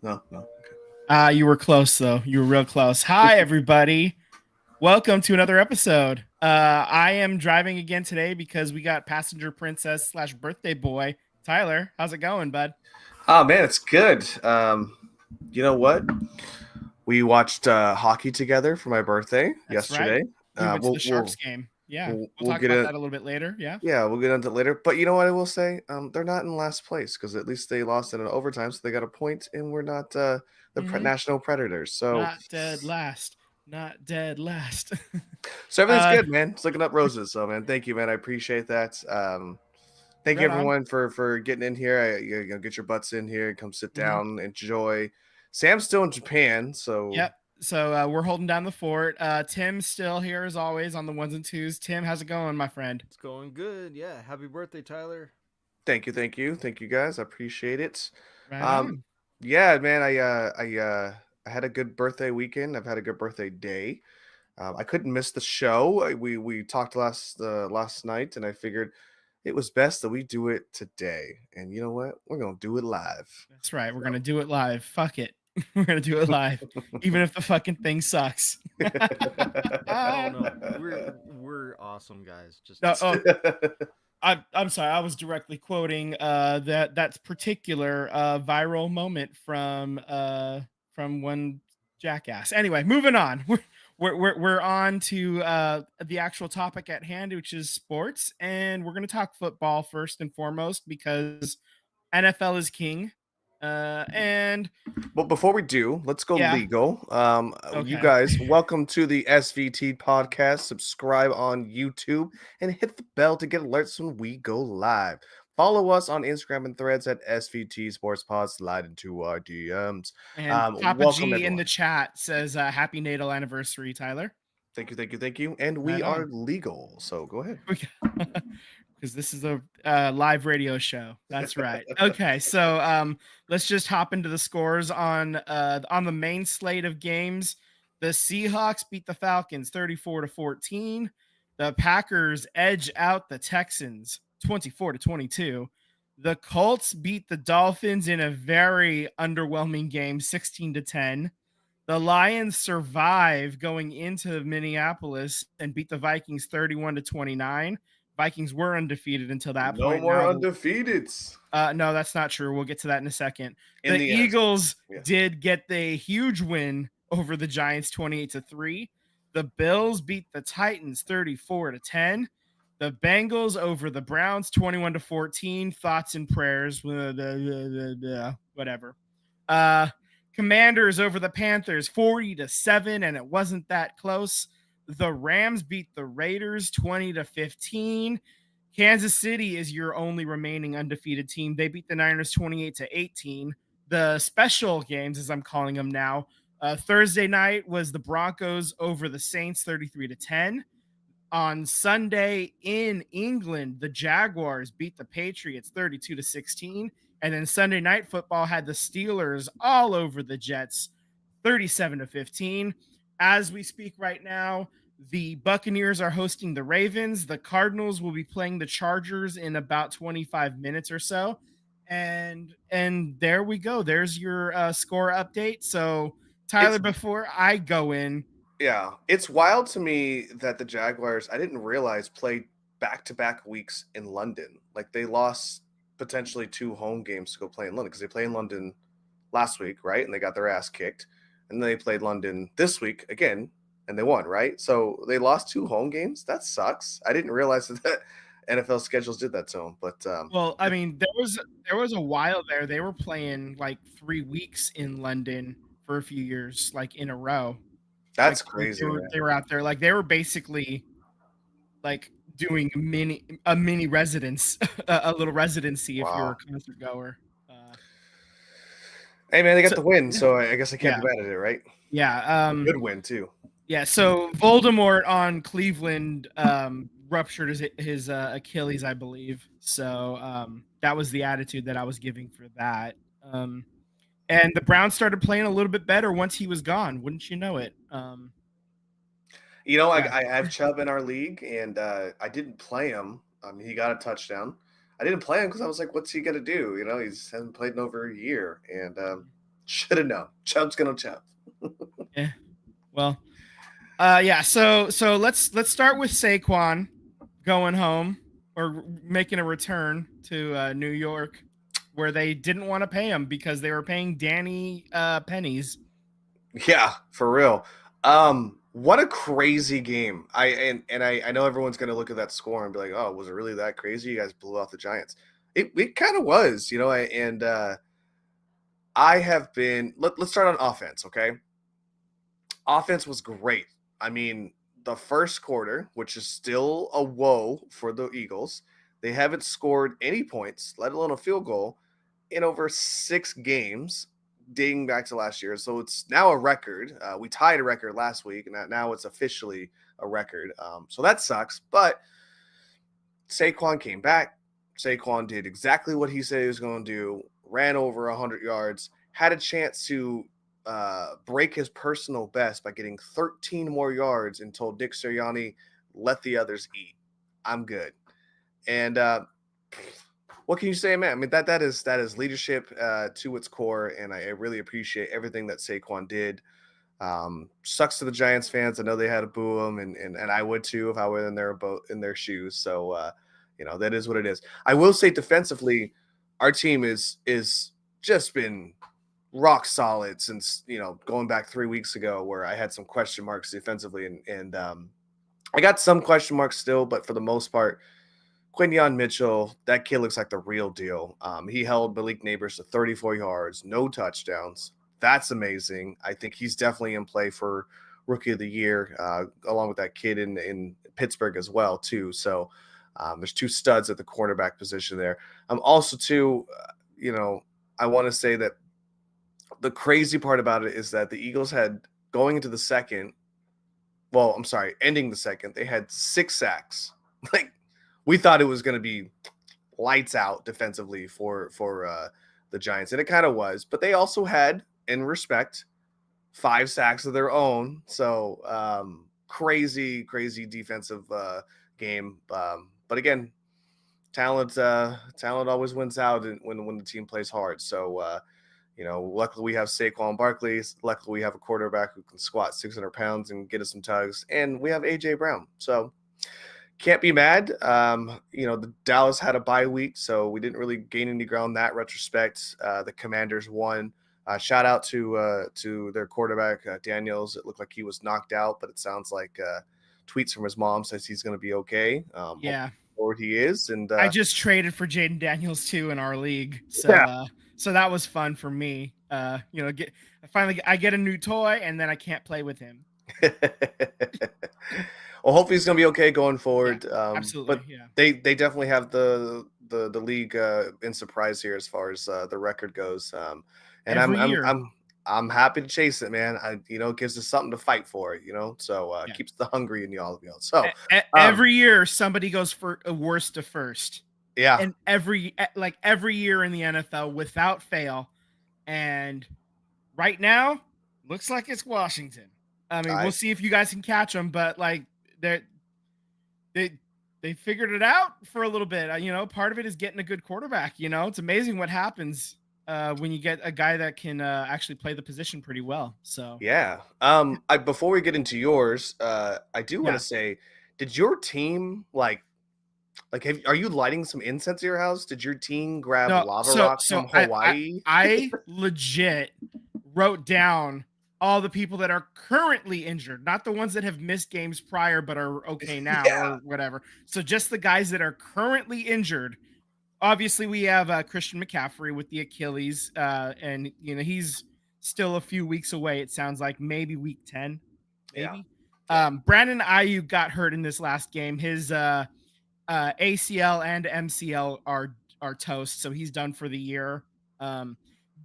No, no. Okay. You were close though. You were real close. Hi, everybody. Welcome to another episode. I am driving again today because we got passenger princess slash birthday boy Tyler. How's it going, bud? Oh man, it's good. You know what? We watched hockey together for my birthday That's right. yesterday. We went to We'll the Sharks we'll game. Yeah, we'll, we'll we'll talk get about it. that a little bit later. Yeah. Yeah, we'll get into it later. But you know what I will say? They're not in last place because at least they lost in an overtime, so they got a point, and we're not hmm national predators. So, Not dead last. Not dead last. so everything's uh, good, man. It's looking up roses. So, man, thank you, man. I appreciate that. Thank you, right on. everyone, for getting in here. Get your butts in here, come sit hmm down, enjoy. Sam's still in Japan, so Yep. So we're holding down the fort. Tim's still here as always on the ones and twos. Tim, how's it going, my friend? It's going good. Yeah. Happy birthday, Tyler. thank you, guys. I appreciate it. Right Um, on. yeah, man, I had a good birthday weekend. I've had a good birthday day. I couldn't miss the show. We talked last night, and I figured it was best that we do it today. And you know what? We're gonna do it live. That's right. We're So. gonna do it live. Fuck it. We're gonna do it live, even if the fucking thing sucks. Oh no, we're awesome guys. Just No, oh, I'm sorry. I was directly quoting that's particular viral moment from one jackass. Anyway, moving on. We're on to the actual topic at hand, which is sports, and we're gonna talk football first and foremost because NFL is king. And But before we do, let's go yeah, legal. You okay. guys, welcome to the SVT podcast. Subscribe on YouTube and hit the bell to get alerts when we go live. Follow us on Instagram and threads at SVT Sports Pod. Slide into our DMs. And Papa Welcome, G in everyone. the chat says happy natal anniversary, Tyler. Thank you. And we Right are on. legal. So go ahead. Because this is a live radio show. That's right. Okay, so let's just hop into the scores on the main slate of games. The Seahawks beat the Falcons 34-14. The Packers edge out the Texans 24-22. The Colts beat the Dolphins in a very underwhelming game 16-10. The Lions survive going into Minneapolis and beat the Vikings 31-29. Vikings were undefeated until that No point. more Now the undefeateds no, that's not true. We'll get to that in a second. in The the NFC. Eagles Yes. did get the huge win over the Giants 28-3. The Bills beat the Titans 34-10. The Bengals over the Browns 21-14. Thoughts and prayers. Whatever. Uh Commanders over the Panthers 40-7, and it wasn't that close. The Rams beat the Raiders 20-15. Kansas City is your only remaining undefeated team. They beat the Niners 28-18. The special games, as I'm calling them now, Thursday night was the Broncos over the Saints 33-10. On Sunday in England, the Jaguars beat the Patriots 32-16. And then Sunday night football had the Steelers all over the Jets 37-15. As we speak right now, the Buccaneers are hosting the Ravens. The Cardinals will be playing the Chargers in about 25 minutes or so. And there we go. There's your score update. So Tyler, It's before I go in, Yeah, it's wild to me that the Jaguars, I didn't realize, played back-to-back weeks in London. Like they lost potentially two home games to go play in London because they played in London last week, right? And they got their ass kicked. And then they played London this week again and they won, right? So they lost two home games. That sucks. I didn't realize that NFL schedules did that to them. But well, I mean, there was a while there they were playing like 3 weeks in London for a few years, like in a row. Like that's they crazy, were man. they were out there, like they were basically like doing a mini residence, a little residency if you're Wow. a concert goer. Uh, Hey, man, they got so the win, so I guess I can't yeah, be mad at it, right? yeah, A good win, too. yeah. So Voldemort on Cleveland ruptured his Achilles, I believe. So that was the attitude that I was giving for that. And the Browns started playing a little bit better once he was gone. Wouldn't you know it? You know, Yeah. I have Chubb in our league, and I didn't play him. He got a touchdown. I didn't play him because I was like, "What's he gonna do?" You know, he's hasn't played in over a year, and Should have known. Chubb's gonna chub. Yeah. Well, yeah. So let's start with Saquon going home or making a return to New York, where they didn't want to pay him because they were paying Danny pennies. Yeah, for real. What a crazy game. I know everyone's gonna look at that score and be like, "Oh, was it really that crazy? You guys blew out the Giants." It kind of was, and I have been. Let's start on offense, okay? Offense was great. I mean, the first quarter, which is still a woe for the Eagles, they haven't scored any points, let alone a field goal, in over 6 games, dating back to last year. So it's now a record. We tied a record last week, and now it's officially a record. So that sucks. But Saquon came back. Saquon did exactly what he said he was going to do, ran over 100 yards, had a chance to break his personal best by getting 13 more yards and told Nick Sirianni, let the others eat. I'm good. And what can you say, man? I mean, that is leadership to its core, and I really appreciate everything that Saquon did. Sucks to the Giants fans. I know they had to boo him, and I would too if I were in their shoes. So that is what it is. I will say defensively, our team is just been rock solid since going back 3 weeks ago, where I had some question marks defensively, and I got some question marks still, but for the most part, Quinyon Mitchell, that kid looks like the real deal. He held Malik Neighbors to 34 yards, no touchdowns. That's amazing. I think he's definitely in play for Rookie of the Year, along with that kid in Pittsburgh as well, too. So there's 2 studs at the cornerback position there. Also, too, I want to say that the crazy part about it is that the Eagles had, going into the second, ending the second, they had 6 sacks. Like, we thought it was going to be lights out defensively for the Giants, and it kind of was. But they also had, in respect, 5 sacks of their own. So crazy defensive game. But again, talent always wins out when the team plays hard. So luckily we have Saquon Barkley. Luckily we have a quarterback who can squat 600 pounds and get us some tugs, and we have AJ Brown. So can't be mad. The Dallas had a bye week, so we didn't really gain any ground in that retrospect. The Commanders won. Shout out to their quarterback, Daniels. It looked like he was knocked out, but it sounds like tweets from his mom says he's going to be okay. Yeah. Or he is. And I just traded for Jaden Daniels too in our league. So so that was fun for me. I get a new toy, and then I can't play with him. Well, hopefully he's gonna be okay going forward. Yeah, absolutely. But they definitely have the league in surprise here as far as the record goes. And I'm happy to chase it, man. It gives us something to fight for. So keeps the hungry in all of y'all. So every year somebody goes for a worst to first. Yeah. And every year in the NFL without fail. And right now, looks like it's Washington. I mean, we'll see if you guys can catch them, but they figured it out for a little bit. Part of it is getting a good quarterback. It's amazing what happens when you get a guy that can actually play the position pretty well. So yeah. Before we get into yours, I do want to say, did your team are you lighting some incense at your house? Did your team grab lava rocks from Hawaii? I legit wrote down all the people that are currently injured, not the ones that have missed games prior but are okay now or whatever. So just the guys that are currently injured. Obviously, we have Christian McCaffrey with the Achilles, and he's still a few weeks away. It sounds like maybe week 10, maybe. Yeah. Brandon Ayuk got hurt in this last game. His ACL and MCL are toast, so he's done for the year.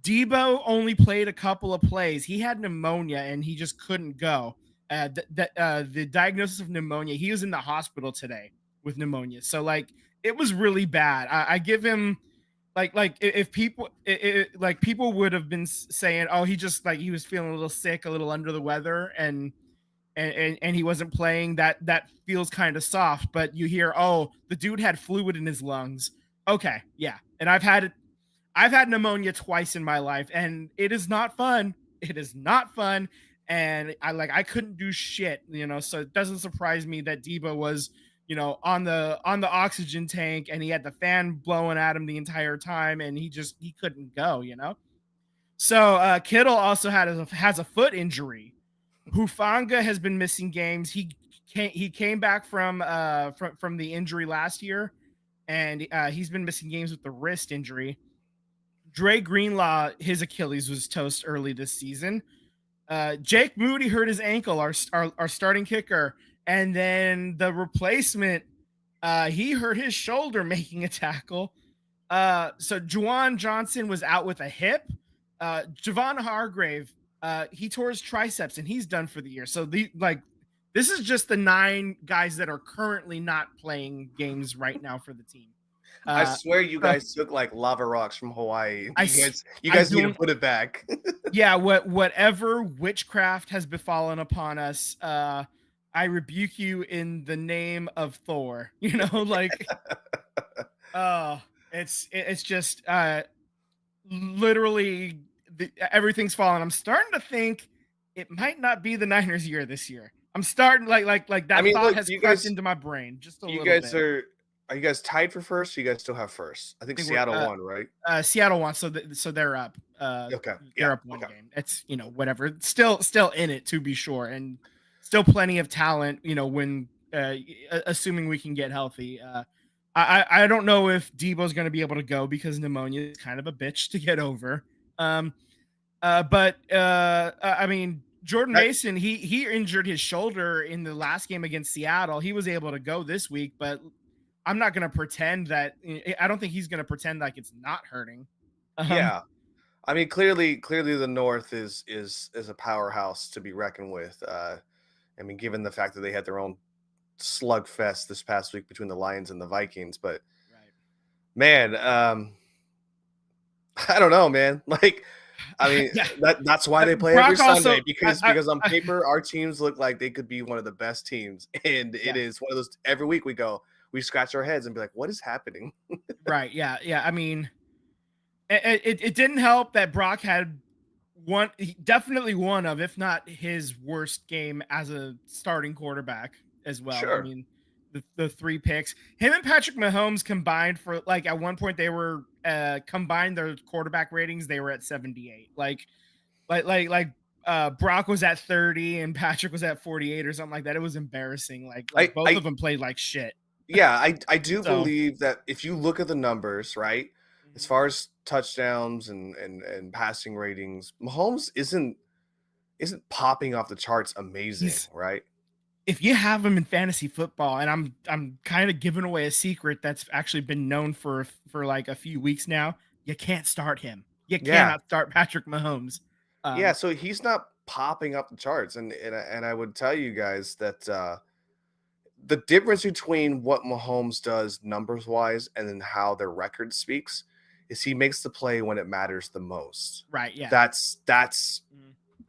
Debo only played a couple of plays. He had pneumonia and he just couldn't go. The diagnosis of pneumonia, he was in the hospital today with pneumonia. So it was really bad. I give him if people people would have been saying, oh, he just he was feeling a little sick, a little under the weather, and he wasn't playing. That feels kind of soft. But you hear, oh, the dude had fluid in his lungs. Okay, yeah, and I've had I've had pneumonia twice in my life, and it is not fun. It is not fun. And I couldn't do shit, so it doesn't surprise me that Debo was, on the oxygen tank, and he had the fan blowing at him the entire time, and he couldn't go. So Kittle also has a foot injury. Hufanga has been missing games. He came back from the injury last year, and he's been missing games with the wrist injury. Dre Greenlaw, his Achilles was toast early this season. Jake Moody hurt his ankle, our starting kicker, and then the replacement, he hurt his shoulder making a tackle. So Juwan Johnson was out with a hip. Javon Hargrave, he tore his triceps and he's done for the year. So this is just the 9 guys that are currently not playing games right now for the team. I swear you guys took like lava rocks from Hawaii. You guys need to put it back. Yeah, whatever witchcraft has befallen upon us, I rebuke you in the name of Thor. It's just literally everything's fallen. I'm starting to think it might not be the Niners' year this year. I'm starting like that thought has crept into my brain just a little bit. Are you guys tied for first? Or you guys still have first? I think Seattle won, right? Seattle won, so they're up. Okay, they're up one game. It's whatever. Still in it, to be sure, and still plenty of talent. When assuming we can get healthy. I don't know if Debo's going to be able to go because pneumonia is kind of a bitch to get over. But I mean, Jordan Mason, he injured his shoulder in the last game against Seattle. He was able to go this week, but I'm not going to pretend that. I don't think he's going to pretend like it's not hurting. Yeah, I mean, clearly the North is a powerhouse to be reckoned with. I mean, given the fact that they had their own slugfest this past week between the Lions and the Vikings, but man, I don't know, man. Like, I mean, that's why they play Brock every Sunday, also, because on paper our teams look like they could be one of the best teams, and it is one of those. Every week we scratch our heads and be like, what is happening? Right? Yeah. I mean, it didn't help that Brock had definitely one of, if not his worst game as a starting quarterback as well. Sure. I mean, the 3 picks. Him and Patrick Mahomes combined for at one point they were combined their quarterback ratings. They were at 78. Brock was at 30 and Patrick was at 48 or something like that. It was embarrassing. Both of them played like shit. Yeah, I do believe that if you look at the numbers, right, as far as touchdowns and passing ratings, Mahomes isn't popping off the charts amazing, right? If you have him in fantasy football, and I'm kind of giving away a secret that's actually been known for like a few weeks now, you can't start him. You cannot start Patrick Mahomes. So he's not popping up the charts, and I would tell you guys that the difference between what Mahomes does numbers wise and then how their record speaks is he makes the play when it matters the most. Right. Yeah. That's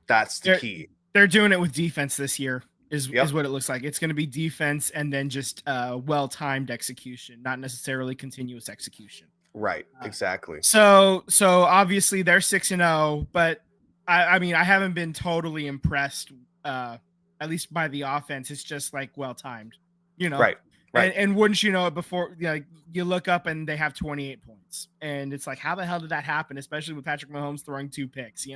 the key. They're doing it with defense this year is what it looks like. It's going to be defense and then just well-timed execution, not necessarily continuous execution. Right. Exactly. So obviously they're 6-0, but I mean, I haven't been totally impressed, at least by the offense. It's just well-timed. Right. And wouldn't you know it, before you look up and they have 28 points, and it's like, how the hell did that happen? Especially with Patrick Mahomes throwing 2 picks,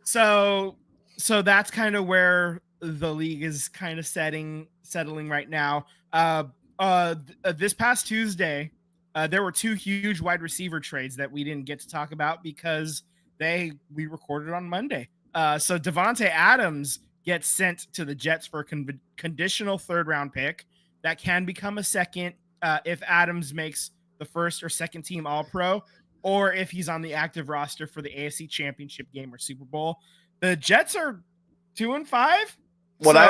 so that's kind of where the league is kind of settling right now. This past Tuesday, there were 2 huge wide receiver trades that we didn't get to talk about because we recorded on Monday. So Devontae Adams gets sent to the Jets for a conditional 3rd-round pick that can become a second if Adams makes the 1st or 2nd team All-Pro, or if he's on the active roster for the AFC Championship game or Super Bowl. The Jets are 2-5. I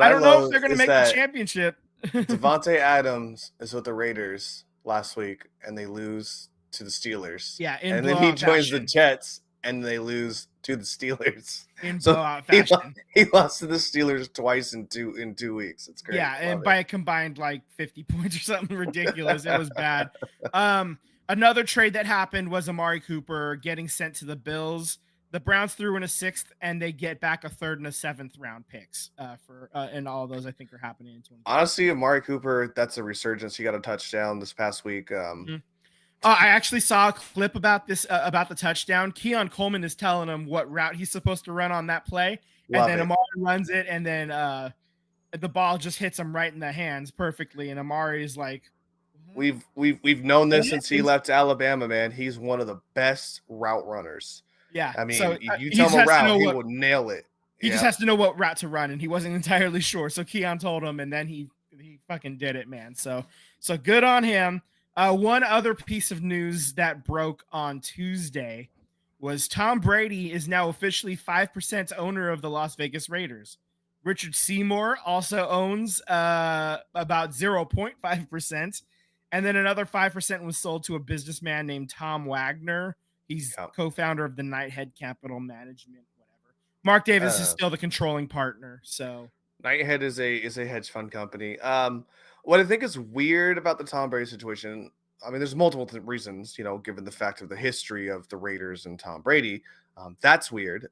don't know if they're going to make the championship. Devontae Adams is with the Raiders last week, and they lose to the Steelers. Yeah, and then he joins the Jets, and they lose to the Steelers. In blowout fashion. He lost to the Steelers twice in 2 weeks. It's great. Yeah, and by a combined 50 points or something ridiculous. It was bad. Another trade that happened was Amari Cooper getting sent to the Bills. The Browns threw in a 6th, and they get back a 3rd and a 7th round picks and all of those I think are happening in 2020. Honestly, Amari Cooper, that's a resurgence. He got a touchdown this past week. I actually saw a clip about this about the touchdown. Keon Coleman is telling him what route he's supposed to run on that play, and then Amari runs it, and then the ball just hits him right in the hands perfectly, and Amari is like, We've known this since he left Alabama, man. He's one of the best route runners. Yeah. I mean, so, you tell him a route, he will nail it. He just has to know what route to run, and he wasn't entirely sure. So Keon told him, and then he fucking did it, man. So good on him. One other piece of news that broke on Tuesday was Tom Brady is now officially 5% owner of the Las Vegas Raiders. Richard Seymour also owns about 0.5%. And then another 5% was sold to a businessman named Tom Wagner. He's co-founder of the Nighthead Capital Management, whatever. Mark Davis is still the controlling partner. So Nighthead is a hedge fund company. What I think is weird about the Tom Brady situation, I mean, there's multiple reasons, given the fact of the history of the Raiders and Tom Brady. That's weird.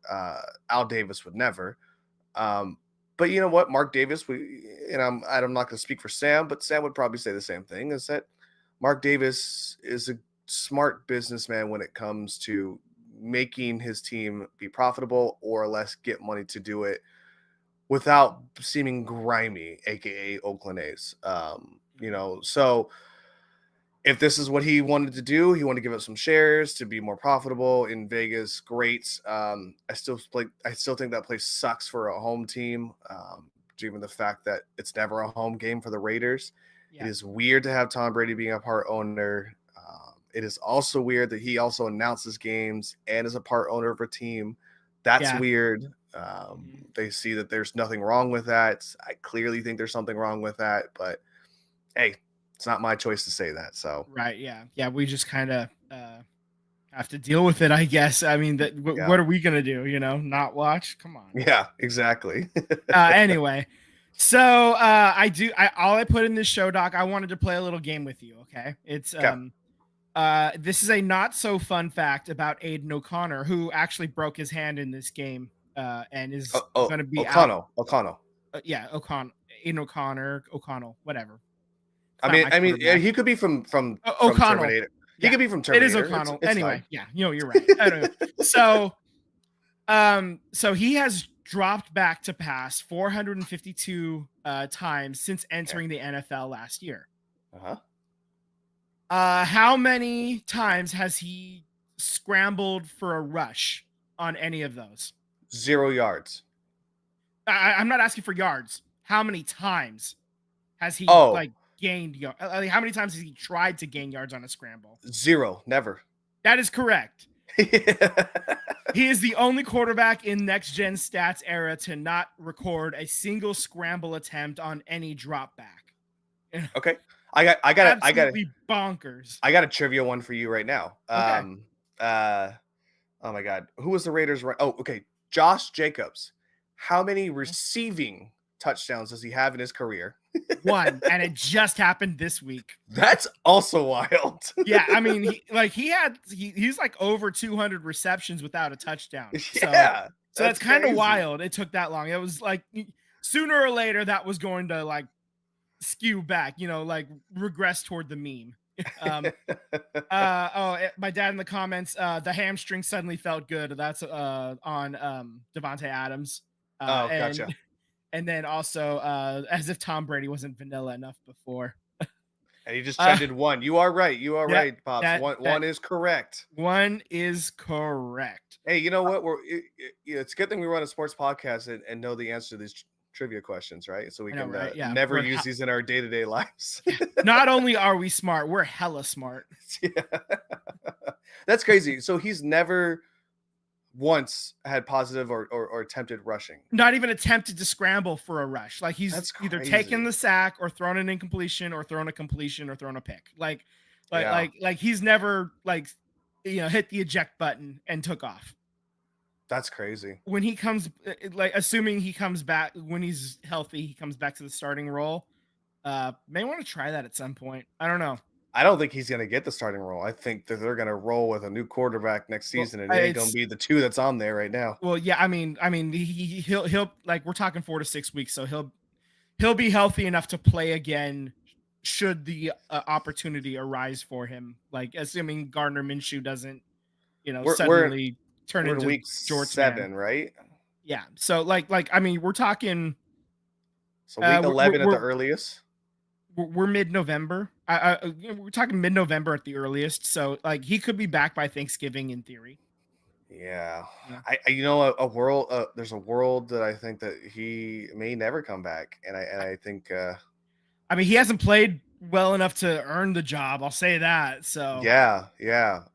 Al Davis would never. But you know what, Mark Davis, I'm not going to speak for Sam, but Sam would probably say the same thing, is that Mark Davis is a smart businessman when it comes to making his team be profitable or less get money to do it without seeming grimy, aka Oakland A's. So if this is what he wanted to do, he wanted to give up some shares to be more profitable in Vegas. Great. I still think that place sucks for a home team, given the fact that it's never a home game for the Raiders. Yeah. It is weird to have Tom Brady being a part owner. It is also weird that he also announces games and is a part owner of a team. That's weird. They see that there's nothing wrong with that. I clearly think there's something wrong with that, but hey, it's not my choice to say that. So right, yeah. We just kind of have to deal with it, I guess. I mean, what are we gonna do? Not watch? Come on. Yeah, exactly. Anyway, so all I put in this show doc, I wanted to play a little game with you. Okay, it's this is a not so fun fact about Aiden O'Connor, who actually broke his hand in this game, and is going to be O'Connell. Aiden O'Connell, whatever. I mean, he could be from Terminator. He could be from Terminator. It is O'Connell. It's anyway, fine. You're right. Anyway, so he has dropped back to pass 452 times since entering the NFL last year. How many times has he scrambled for a rush on any of those? 0 yards. I'm not asking for yards. How many times has he gained yards? How many times has he tried to gain yards on a scramble? 0, never. That is correct. He is the only quarterback in next gen stats era to not record a single scramble attempt on any drop back. Okay. I got bonkers. I got a trivia one for you right now. Okay. Oh my God. Who was the Raiders? Oh, okay. Josh Jacobs. How many receiving touchdowns does he have in his career? 1, and it just happened this week. That's also wild. Yeah, I mean, he's like over 200 receptions without a touchdown. Yeah, so that's kind of wild. It took that long. It was like sooner or later that was going to like skew back, regress toward the meme. My dad in the comments, the hamstring suddenly felt good. That's on Devontae Adams. Gotcha. And then also as if Tom Brady wasn't vanilla enough before. And he just trended 1. You are right. You are right, Pops. One is correct. 1 is correct. Hey, you know what? It's a good thing we run a sports podcast and know the answer to these trivia questions, right? So we can never use these in our day-to-day lives. Not only are we smart, we're hella smart. Yeah. That's crazy. So he's never once had positive or attempted rushing. Not even attempted to scramble for a rush. Like he's either taken the sack or thrown an incompletion or thrown a completion or thrown a pick. Like he's never hit the eject button and took off. That's crazy. When he comes, assuming he comes back when he's healthy, he comes back to the starting role. May want to try that at some point. I don't know. I don't think he's going to get the starting role. I think that they're going to roll with a new quarterback next Well, season, and it ain't going to be the two that's on there right now. Well, yeah, I mean, he'll like we're talking 4 to 6 weeks, so he'll be healthy enough to play again should the opportunity arise for him. Like assuming Gardner Minshew doesn't, suddenly turn we're into in week George 7, Man. right? Yeah. So like I mean, we're talking. So week 11 at the earliest. We're mid-November. We're talking mid-November at the earliest. So like he could be back by Thanksgiving in theory. Yeah. Yeah. A world. There's a world that I think that he may never come back, and I think. I mean, he hasn't played well enough to earn the job. I'll say that. So yeah.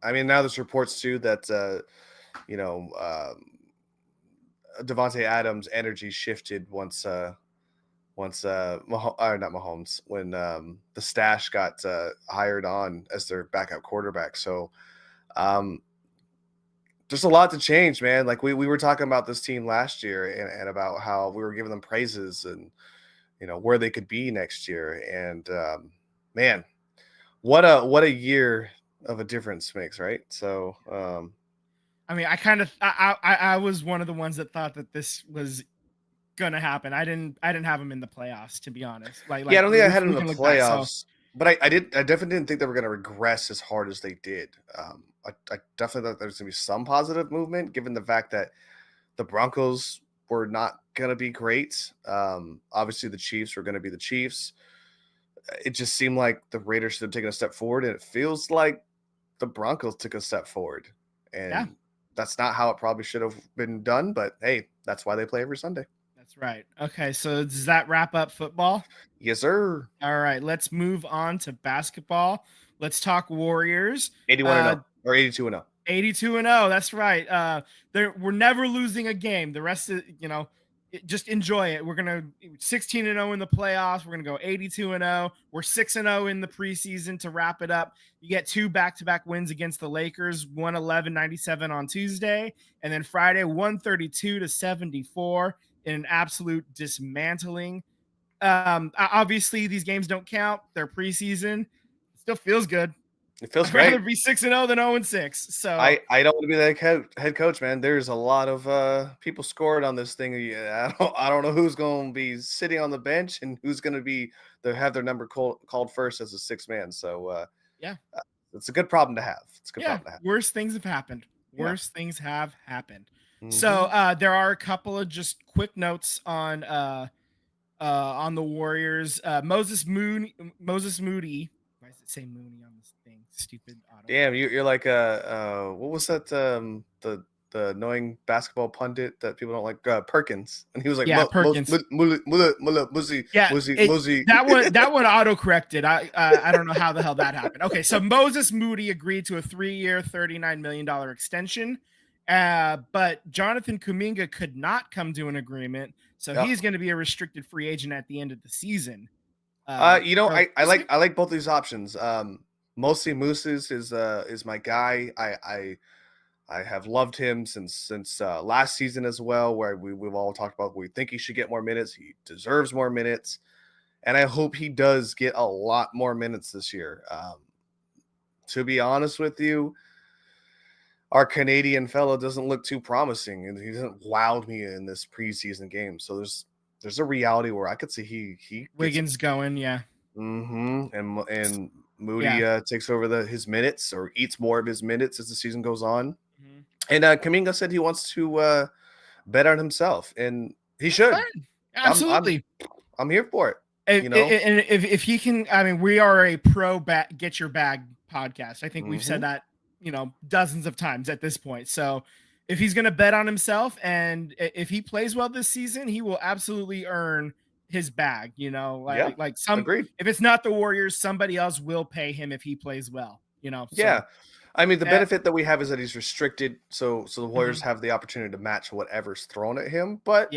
I mean, now there's reports too that Devontae Adams' energy shifted once not Mahomes, when the Stash got hired on as their backup quarterback. So there's a lot to change, man. Like we were talking about this team last year and about how we were giving them praises and where they could be next year. And man, what a year of a difference makes, right? So I mean, I was one of the ones that thought that this was gonna happen. I didn't have them in the playoffs, to be honest. Like I don't think I had them in the look back, playoffs, but I definitely didn't think they were gonna regress as hard as they did. I definitely thought there's gonna be some positive movement, given the fact that the Broncos were not gonna be great. Obviously the Chiefs were gonna be the Chiefs. It just seemed like the Raiders should have taken a step forward, and it feels like the Broncos took a step forward. And that's not how it probably should have been done, but hey, that's why they play every Sunday. That's right. Okay, so does that wrap up football? Yes, sir. All right, let's move on to basketball. Let's talk Warriors. 81-0 or 82-0. 82-0. That's right. We're never losing a game. The rest of just enjoy it. We're gonna 16-0 in the playoffs. We're gonna go 82-0. We're 6-0 in the preseason to wrap it up. You get 2 back-to-back wins against the Lakers, 111-97 on Tuesday, and then Friday 132-74 in an absolute dismantling. Obviously these games don't count. They're preseason. It still feels good. It feels I'd great. rather be 6-0 than 0-6. So I don't want to be that head coach, man. There's a lot of people scored on this thing. I don't know who's going to be sitting on the bench and who's going to be have their number called first as a 6th man. So it's a good problem to have. It's a good problem to have. Worse things have happened. Worse things have happened. Mm-hmm. So there are a couple of just quick notes on the Warriors. Moses Moody. Why does it say Mooney on this thing? Stupid auto. Damn, you're like what was that? The annoying basketball pundit that people don't like, Perkins, and he was like, Perkins. Muzi. That one auto corrected. I don't know how the hell that happened. Okay, so Moses Moody agreed to a 3-year, $39 million extension, but Jonathan Kuminga could not come to an agreement, so he's going to be a restricted free agent at the end of the season. I like both these options. Mostly Mooses is my guy. I have loved him since last season as well, where we've all talked about we think he should get more minutes. He deserves more minutes, and I hope he does get a lot more minutes this year. To be honest with you, our Canadian fellow doesn't look too promising, and he hasn't wowed me in this preseason game. So there's a reality where I could see he Wiggins going, yeah. Mm-hmm. And Moody takes over his minutes or eats more of his minutes as the season goes on. Mm-hmm. And Kuminga said he wants to bet on himself, and he should. Absolutely. I'm here for it. And if he can, I mean, we are a pro get your bag podcast. I think we've said that, dozens of times at this point. So if he's going to bet on himself and if he plays well this season, he will absolutely earn his bag, Agreed. If it's not the Warriors, somebody else will pay him if he plays well, I mean, the benefit that we have is that he's restricted. So the Warriors have the opportunity to match whatever's thrown at him, but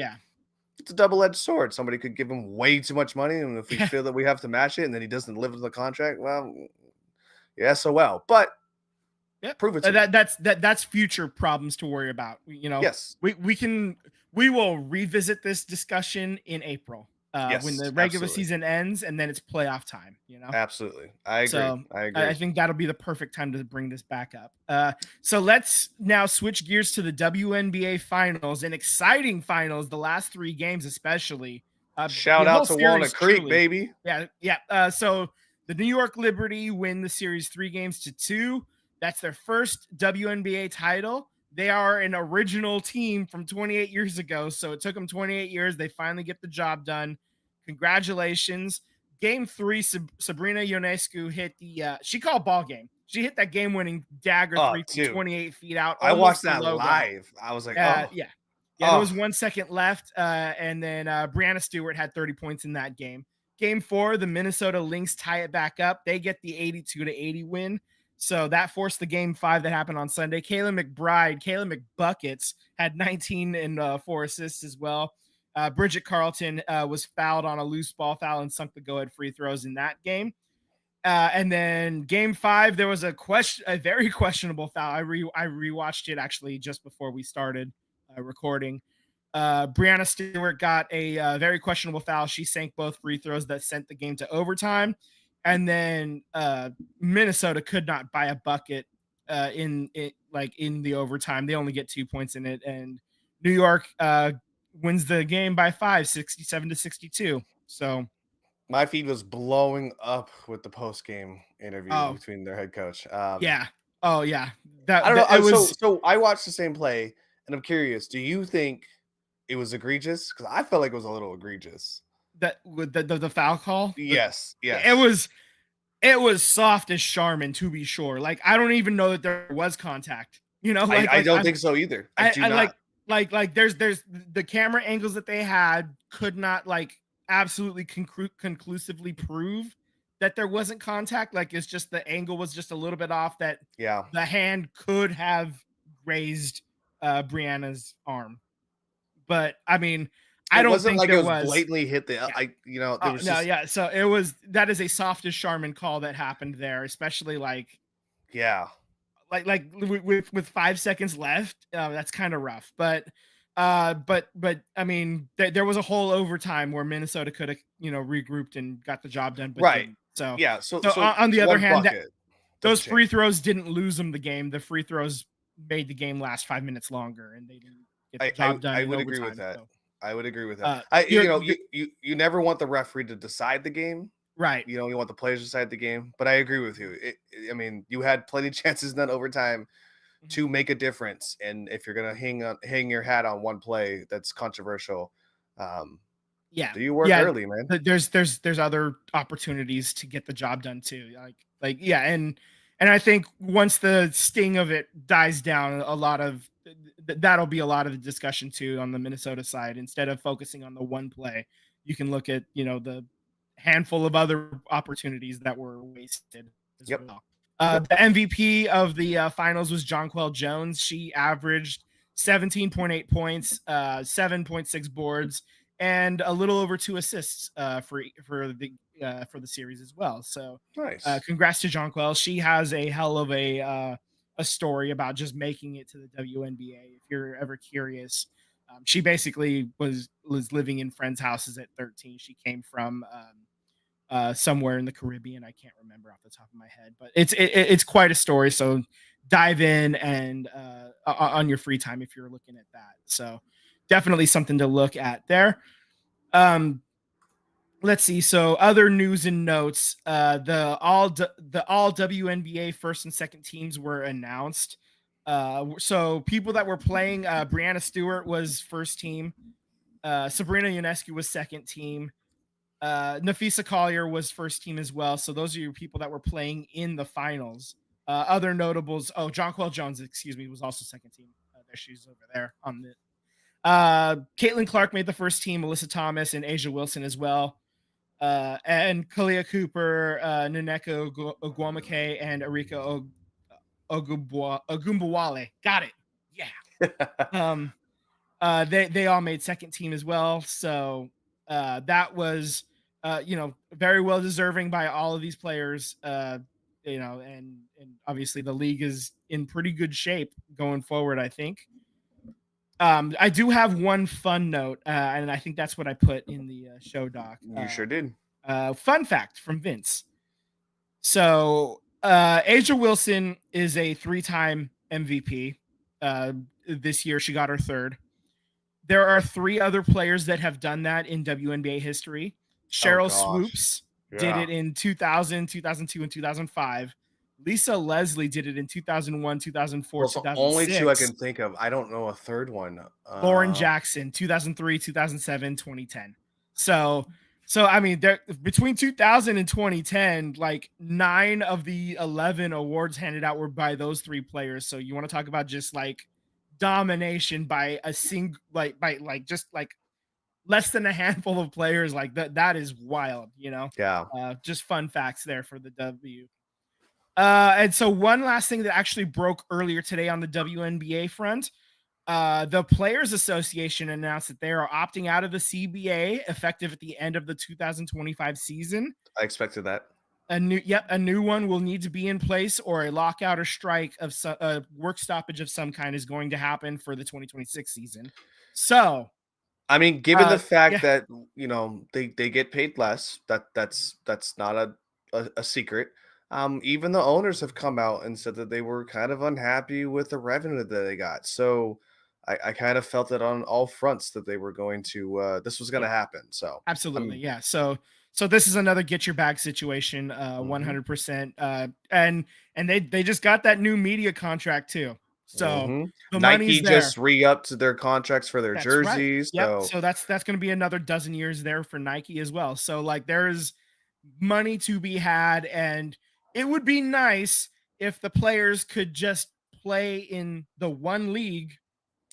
it's a double-edged sword. Somebody could give him way too much money, and if we feel that we have to match it and then he doesn't live with the contract, well, but prove it to that's future problems to worry about. Yes, we will revisit this discussion in April. when Yes, the regular absolutely. season ends, and then it's playoff time. Absolutely. I agree. So I agree. I think that'll be the perfect time to bring this back up. So let's now switch gears to the WNBA finals, an exciting finals, the last 3 games especially. Shout the out whole to Walnut series Creek, truly. baby. Yeah. So the New York Liberty win the series 3-2. That's their first WNBA title. They are an original team from 28 years ago. So it took them 28 years. They finally get the job done. Congratulations. Game 3, Sabrina Ionescu hit she called ball game. She hit that game-winning dagger 3 from Dude. 28 feet out. I watched the that logo. live. I was like, Yeah. There Oh. was 1 second left, and then Brianna Stewart had 30 points in that game. Game 4, the Minnesota Lynx tie it back up. They get the 82-80 win. So that forced the game 5 that happened on Sunday. Kayla McBuckets had 19 and 4 assists as well. Bridget Carlton was fouled on a loose ball foul and sunk the go-ahead free throws in that game. And then game 5, there was a very questionable foul. I rewatched it actually just before we started recording. Brianna Stewart got a very questionable foul. She sank both free throws that sent the game to overtime. And then Minnesota could not buy a bucket in the overtime. They only get 2 points in it, and New York wins the game by 5, 67-62. So my feed was blowing up with the post game interview between their head coach. Yeah. Oh yeah. I don't know. So I watched the same play, and I'm curious. Do you think it was egregious? Because I felt like it was a little egregious. That with the foul call? Yes. It was soft as Charmin, to be sure. Like, I don't even know that there was contact. You know, I don't think so either. I do not. Like there's the camera angles that they had could not absolutely conclusively prove that there wasn't contact. Like, it's just the angle was just a little bit off, that the hand could have grazed Brianna's arm. But I mean, I don't think like there it was blatantly hit the there was so that is a soft as Charmin call that happened there, especially with 5 seconds left. That's kind of rough, but I mean, there was a whole overtime where Minnesota could have regrouped and got the job done, but didn't. So on the other hand, those free throws didn't lose them the game. The free throws made the game last 5 minutes longer, and they didn't get the job done. I would agree with that. So. I would agree with that. You never want the referee to decide the game, right? You want the players to decide the game. But I agree with you. I mean, you had plenty of chances in that overtime to make a difference, and if you're gonna hang your hat on one play that's controversial, do your work early, man. There's other opportunities to get the job done too. And I think once the sting of it dies down, that'll be a lot of the discussion too on the Minnesota side. Instead of focusing on the one play, you can look at the handful of other opportunities that were wasted as well. The MVP of the finals was Jonquel Jones. She averaged 17.8 points, 7.6 boards, and a little over 2 assists for the series as well. So nice. Congrats to Jonquel. She has a hell of a story about just making it to the WNBA. If you're ever curious, she basically was living in friends' houses at 13. She came from somewhere in the Caribbean. I can't remember off the top of my head, but it's quite a story. So dive in and on your free time if you're looking at that. So definitely something to look at there. Let's see. So other news and notes, the all WNBA first and second teams were announced. So people that were playing, Brianna Stewart was first team. Sabrina Ionescu was second team. Nafisa Collier was first team as well. So those are your people that were playing in the finals. Other notables. Oh, Jonquel Jones, was also second team. There she's over there on the. Caitlin Clark made the first team. Melissa Thomas and Asia Wilson as well. And Kalia Cooper, Nneka Ogwumike, and Arika Ogumbawale. Got it. Yeah. They all made second team as well. So that was very well deserving by all of these players. And obviously the league is in pretty good shape going forward, I think. I do have one fun note, and I think that's what I put in the show doc. You sure did. Fun fact from Vince. So, Asia Wilson is a 3-time MVP. This year, she got her third. There are 3 other players that have done that in WNBA history. Cheryl gosh. Swoops did it in 2000, 2002, and 2005. Lisa Leslie did it in 2001, 2004, Well, so 2006. only 2 I can think of. I don't know a third one. Lauren Jackson, 2003, 2007, 2010. So I mean, there between 2000 and 2010, like 9 of the 11 awards handed out were by those 3 players. So you want to talk about just like domination by a single, by just like less than a handful of players. Like that is wild, you know? Yeah. Just fun facts there for the W. And so one last thing that actually broke earlier today on the WNBA front. The Players Association announced that they are opting out of the CBA effective at the end of the 2025 season. I expected that. A new one will need to be in place, or a lockout or strike of a work stoppage of some kind is going to happen for the 2026 season. So, I mean, given the fact yeah. that they get paid less, that's not a secret. Even the owners have come out and said that they were kind of unhappy with the revenue that they got. So I kind of felt it on all fronts that they were going to this was going to happen. So absolutely, yeah. So this is another get your bag situation, 100%. And they just got that new media contract too. So the Nike money's there. just re-upped their contracts for their That's jerseys. Right. Yep. So that's going to be another dozen years there for Nike as well. So like there is money to be had, and it would be nice if the players could just play in the one league,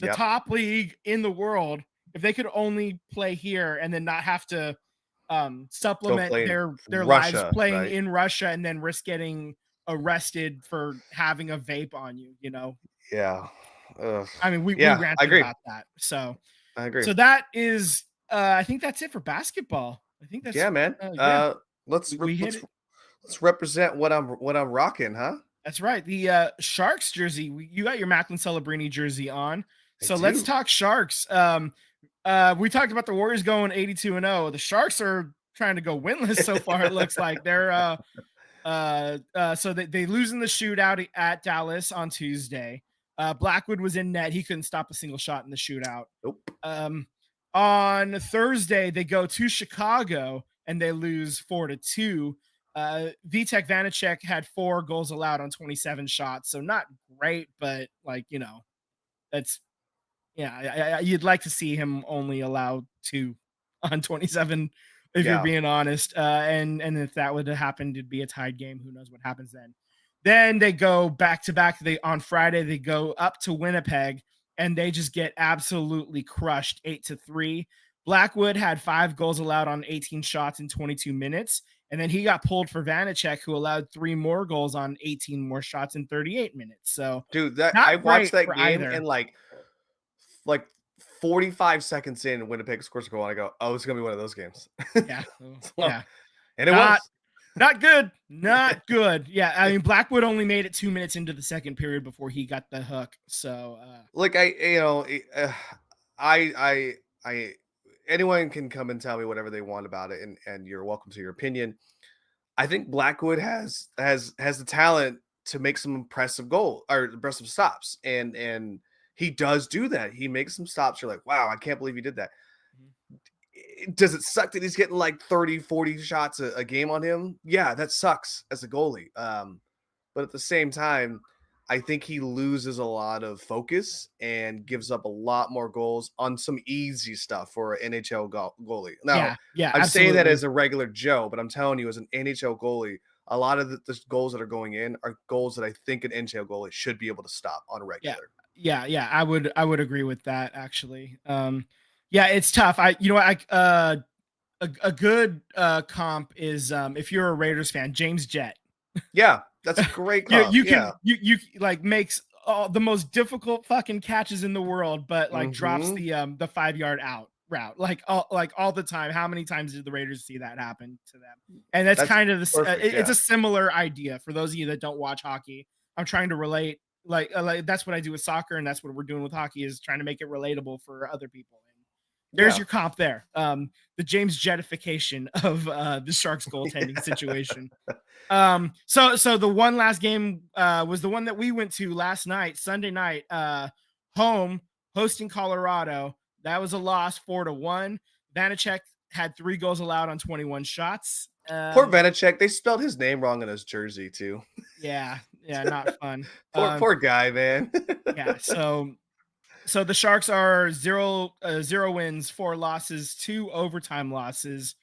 the top league in the world. If they could only play here and then not have to supplement their Russia, lives playing right? in Russia and then risk getting arrested for having a vape on you, you know? Yeah. I mean, we ranted about that. So I agree. So that is I think that's it for basketball. I think that's man. Let's represent what I'm rocking, huh? That's right. The Sharks jersey. You got your Macklin Celebrini jersey on. So let's talk Sharks. We talked about the Warriors going 82-0. The Sharks are trying to go winless so far. It looks like they're so they lose in the shootout at Dallas on Tuesday. Blackwood was in net. He couldn't stop a single shot in the shootout. Nope. On Thursday, they go to Chicago and they lose 4-2. Vitek Vanacek had 4 goals allowed on 27 shots. So not great, but like, you know, that's, yeah, you'd like to see him only allow 2 on 27, if you're being honest. And if that would have happened, it'd be a tied game. Who knows what happens then? Then they go back to back. On Friday, they go up to Winnipeg and they just get absolutely crushed 8-3. Blackwood had 5 goals allowed on 18 shots in 22 minutes. And then he got pulled for Vanacek, who allowed 3 more goals on 18 more shots in 38 minutes. So, dude, I watched that game and like 45 seconds in, Winnipeg scores a goal. And I go, oh, it's gonna be one of those games. Yeah, yeah, and it was not good, not good. Yeah, I mean, Blackwood only made it 2 minutes into the second period before he got the hook. So, like anyone can come and tell me whatever they want about it, and you're welcome to your opinion. I think Blackwood has the talent to make some impressive stops, and he does do that. He makes some stops. You're like, wow, I can't believe he did that. Does it suck that he's getting like 30, 40 shots a game on him? Yeah, that sucks as a goalie. But at the same time, I think he loses a lot of focus and gives up a lot more goals on some easy stuff for an NHL goalie. Now, I'm saying that as a regular Joe, but I'm telling you, as an NHL goalie, a lot of the goals that are going in are goals that I think an NHL goalie should be able to stop on a regular. Yeah, I would agree with that actually. Yeah, it's tough. A good comp is if you're a Raiders fan, James Jett. Yeah, that's a great comp. You like makes all the most difficult fucking catches in the world, but like drops the 5-yard out route like all the time. How many times did the Raiders see that happen to them? And that's kind of it's a similar idea for those of you that don't watch hockey. I'm trying to relate like that's what I do with soccer, and that's what we're doing with hockey, is trying to make it relatable for other people. And there's Yeah. your comp there. The James Jettification of the Sharks goaltending situation. So the one last game was the one that we went to last night, Sunday night, home hosting Colorado. That was a loss, 4-1. Vanacek had 3 goals allowed on 21 shots. Poor Vanacek. They spelled his name wrong in his jersey too. Yeah, not fun. Poor guy, man. Yeah, so the Sharks are 0 wins, 4 losses, 2 overtime losses.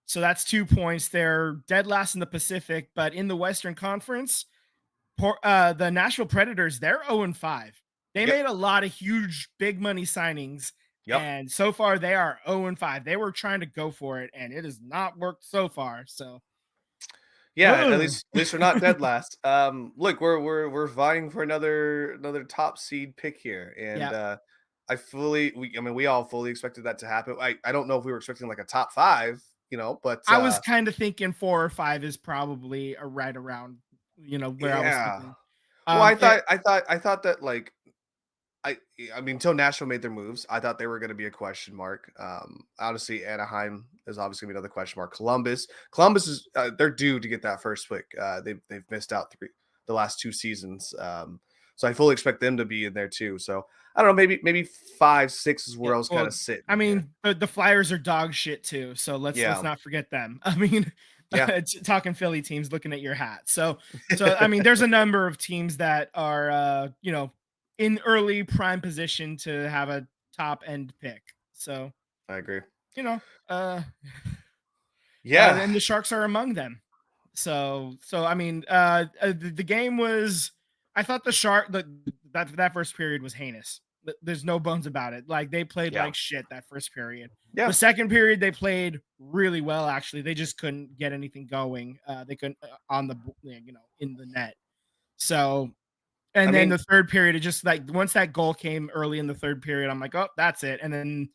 So that's 2 points. They're dead last in the Pacific, but in the Western Conference, the Nashville Predators, they're 0-5. They Yep. made a lot of huge, big money signings, Yep. and so far they are 0-5. They were trying to go for it, and it has not worked so far. So Yeah, Whoa. at least we're not dead last. Look, we're vying for another top seed pick here, and Yeah. we all fully expected that to happen. I don't know if we were expecting like a top 5, but I was kind of thinking 4 or 5 is probably right around, where I was yeah. thinking. Well, I thought that like I mean, until Nashville made their moves, I thought they were going to be a question mark. Honestly, Anaheim is obviously going to be another question mark. Columbus is they're due to get that first pick. They've missed out the last 2 seasons. So I fully expect them to be in there too. So I don't know, maybe 5, 6 is where I was kind of sitting. I mean, the Flyers are dog shit too, so let's not forget them. I mean, Yeah. talking Philly teams, looking at your hat. So I mean, there's a number of teams that are in early prime position to have a top end pick. So I agree. Yeah, and the Sharks are among them. So I mean, the game was. I thought that first period was heinous. There's no bones about it. Like, they played like shit that first period. Yeah. The second period they played really well. Actually, they just couldn't get anything going. They couldn't on the in the net. So, and then the third period, it just like once that goal came early in the third period, I'm like, oh, that's it. And then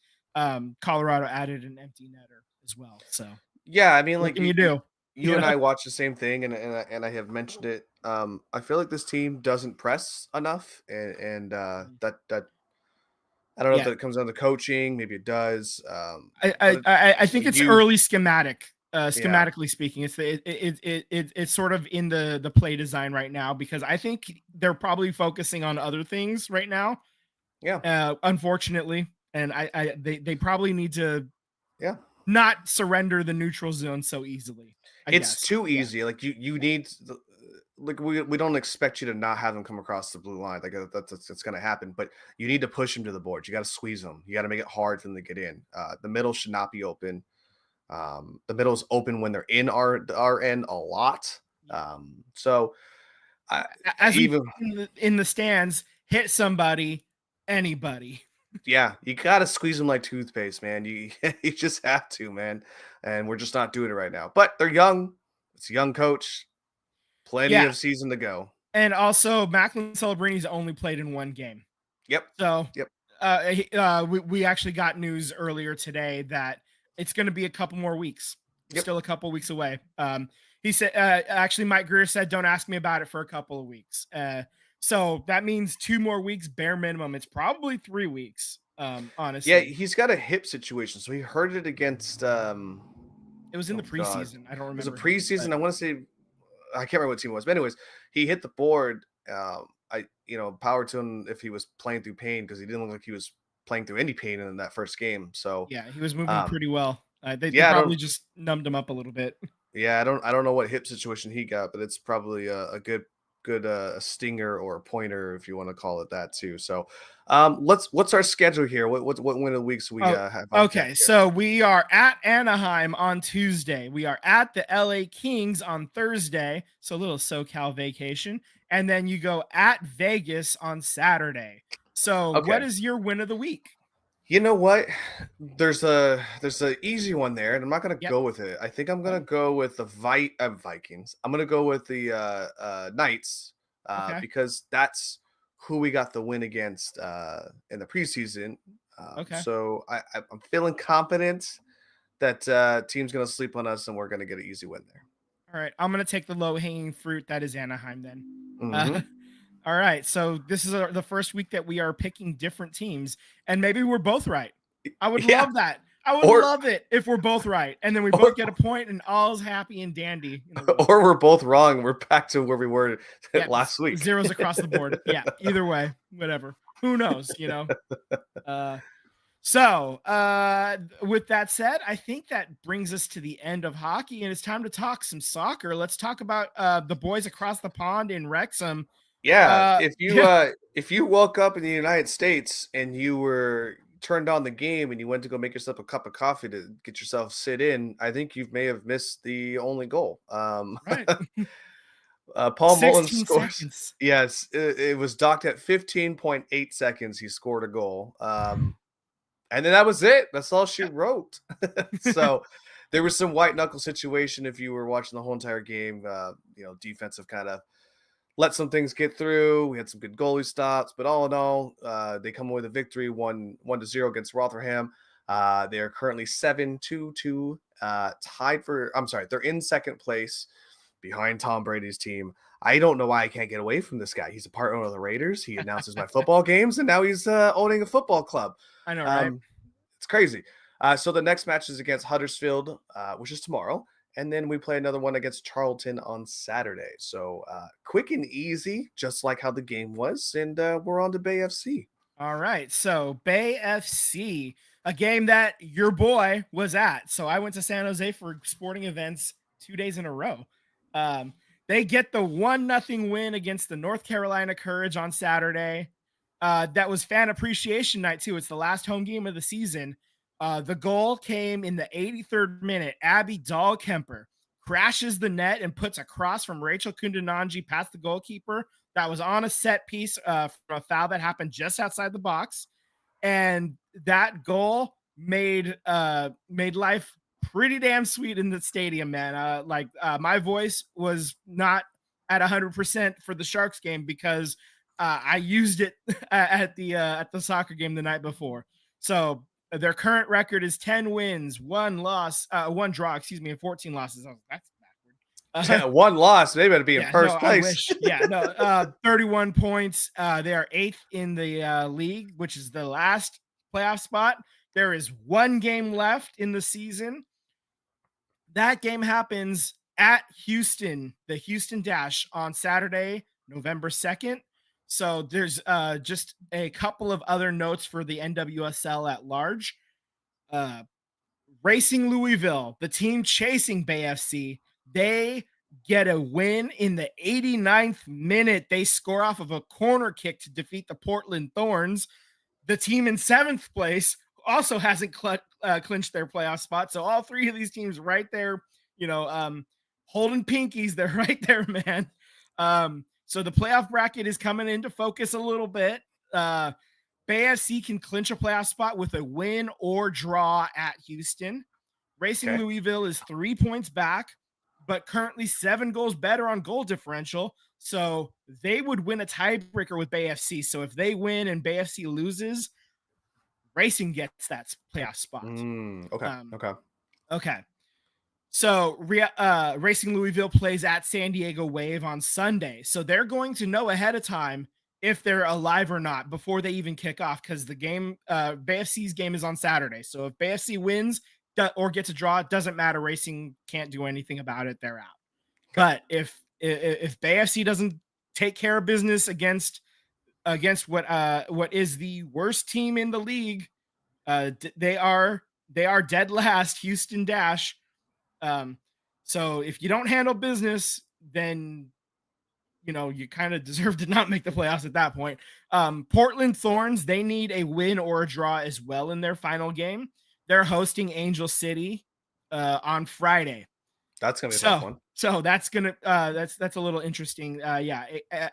Colorado added an empty netter as well. So yeah, I mean, what like can you do? You and I watch the same thing, and I have mentioned it. I feel like this team doesn't press enough, and that I don't know if that comes down to coaching. Maybe it does. I think it's early schematic. Schematically speaking, it's sort of in the play design right now, because I think they're probably focusing on other things right now. Yeah. Unfortunately, and they probably need to not surrender the neutral zone so easily. It's too easy. Like you need, like we don't expect you to not have them come across the blue line. Like that's going to happen, but you need to push them to the board. You got to squeeze them. You got to make it hard for them to get in. The middle should not be open. The middle is open when they're in our end a lot. So as even in the stands, hit somebody, anybody. Yeah, you gotta squeeze them like toothpaste, man. You just have to, man. And we're just not doing it right now. But they're young. It's a young coach. Plenty of season to go. And also, Macklin Celebrini's only played in 1 game. Yep. So we actually got news earlier today that it's going to be a couple more weeks. Still a couple weeks away. He said, actually, Mike Grier said, don't ask me about it for a couple of weeks. So that means 2 more weeks, bare minimum. It's probably 3 weeks, honestly. Yeah, he's got a hip situation. So he heard it against it was in the preseason. I don't remember. It was a preseason. I want to say, I can't remember what team it was. But anyways, he hit the board. Power to him if he was playing through pain, because he didn't look like he was playing through any pain in that first game. So yeah, he was moving pretty well. They probably just numbed him up a little bit. Yeah, I don't know what hip situation he got, but it's probably a good stinger or a pointer, if you want to call it that too. So what's our schedule here? What win of the weeks we have? Okay, so we are at Anaheim on Tuesday. We are at the LA Kings on Thursday. So a little SoCal vacation. And then you go at Vegas on Saturday. So what is your win of the week? You know what? There's a easy one there, and I'm not gonna go with it. I think I'm gonna go with the Vikings. I'm gonna go with the Knights because that's who we got the win against in the preseason. So I'm feeling confident that team's gonna sleep on us, and we're gonna get an easy win there. All right, I'm gonna take the low hanging fruit that is Anaheim then. Mm-hmm. All right. So this is the first week that we are picking different teams, and maybe we're both right. I would Yeah. love that. I would Or- love it if we're both right, and then we Or- both get a point, and all's happy and dandy. In the world. Or we're both wrong. We're back to where we were Yeah, last week. Zeros across the board. Yeah. Either way, whatever. Who knows? So, with that said, I think that brings us to the end of hockey, and it's time to talk some soccer. Let's talk about the boys across the pond in Wrexham. Yeah, Yeah. if you woke up in the United States and you were turned on the game and you went to go make yourself a cup of coffee to get yourself sit in, I think you may have missed the only goal. Right. Paul Mullins 16 scores. seconds. Yes, it was docked at 15.8 seconds. He scored a goal. And then that was it. That's all she wrote. So there was some white knuckle situation if you were watching the whole entire game. Defensive kind of let some things get through. We had some good goalie stops, but all in all, they come away with a victory, 1-0 against Rotherham. They are currently 7-2, tied for. I'm sorry, they're in second place behind Tom Brady's team. I don't know why I can't get away from this guy. He's a part owner of the Raiders. He announces my football games, and now he's owning a football club. I know, right? It's crazy. So the next match is against Huddersfield, which is tomorrow. And then we play another one against Charlton on Saturday. So quick and easy, just like how the game was. And we're on to Bay FC. All right. So Bay FC, a game that your boy was at. So I went to San Jose for sporting events 2 days in a row. They get the 1-0 win against the North Carolina Courage on Saturday. That was fan appreciation night too. It's the last home game of the season. The goal came in the 83rd minute. Abby Dahlkemper crashes the net and puts a cross from Rachel Kundananji past the goalkeeper. That was on a set piece from a foul that happened just outside the box. And that goal made life pretty damn sweet in the stadium, man. My voice was not at 100% for the Sharks game because I used it at the soccer game the night before. So their current record is 10 wins, 1 loss, 1 draw, and 14 losses. Oh, that's backward. 1 loss. Maybe it'd be in first place. 31 points. They are 8th in the league, which is the last playoff spot. There is 1 game left in the season. That game happens at Houston, the Houston Dash, on Saturday, November 2nd. So there's just a couple of other notes for the NWSL at large. Racing Louisville, the team chasing Bay FC, they get a win in the 89th minute. They score off of a corner kick to defeat the Portland Thorns. The team in 7th place also hasn't clinched their playoff spot. So all 3 of these teams right there, holding pinkies. They're right there, man. So the playoff bracket is coming into focus a little bit. Bay FC can clinch a playoff spot with a win or draw at Houston. Racing Louisville is 3 points back, but currently 7 goals better on goal differential. So they would win a tiebreaker with Bay FC. So if they win and Bay FC loses, Racing gets that playoff spot. Okay. So Racing Louisville plays at San Diego Wave on Sunday. So they're going to know ahead of time if they're alive or not before they even kick off, because the game, Bay FC's game is on Saturday. So if Bay FC wins or gets a draw, it doesn't matter. Racing can't do anything about it. They're out. But if Bay FC doesn't take care of business against what is the worst team in the league, they are dead last, Houston Dash. So if you don't handle business, then you kind of deserve to not make the playoffs at that point. Portland Thorns, they need a win or a draw as well in their final game. They're hosting Angel City on Friday. That's gonna be a tough one. So that's a little interesting.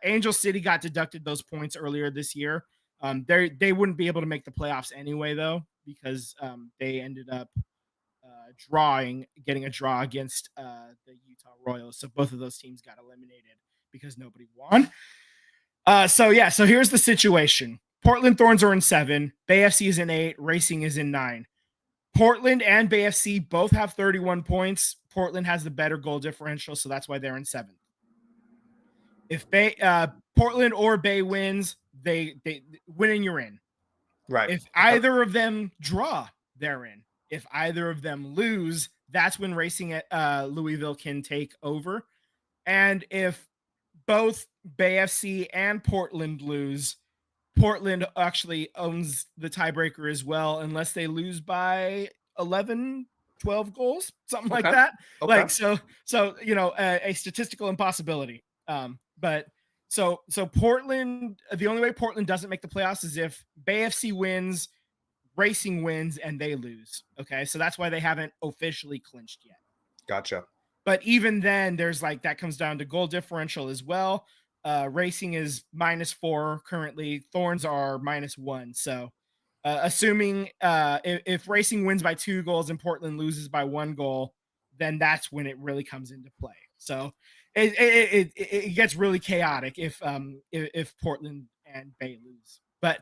Angel City got deducted those points earlier this year. They wouldn't be able to make the playoffs anyway, though, because they ended up getting a draw against the Utah Royals. So both of those teams got eliminated because nobody won. So here's the situation. Portland Thorns are in 7. Bay FC is in 8. Racing is in 9. Portland and Bay FC both have 31 points. Portland has the better goal differential, so that's why they're in 7th. If Portland or Bay wins, they win and you're in. Right. If either of them draw, they're in. If either of them lose, that's when Racing at Louisville can take over. And if both Bay FC and Portland lose, Portland actually owns the tiebreaker as well, unless they lose by 11, 12 goals, something like Okay. that. Okay. Like, so, a statistical impossibility. But so Portland, the only way Portland doesn't make the playoffs is if Bay FC wins, Racing wins, and they lose. Okay. So that's why they haven't officially clinched yet. Gotcha. But even then, there's like that comes down to goal differential as well. Racing is -4 currently. Thorns are -1. So, assuming if Racing wins by 2 goals and Portland loses by 1 goal, then that's when it really comes into play. So, it gets really chaotic if Portland and Bay lose. But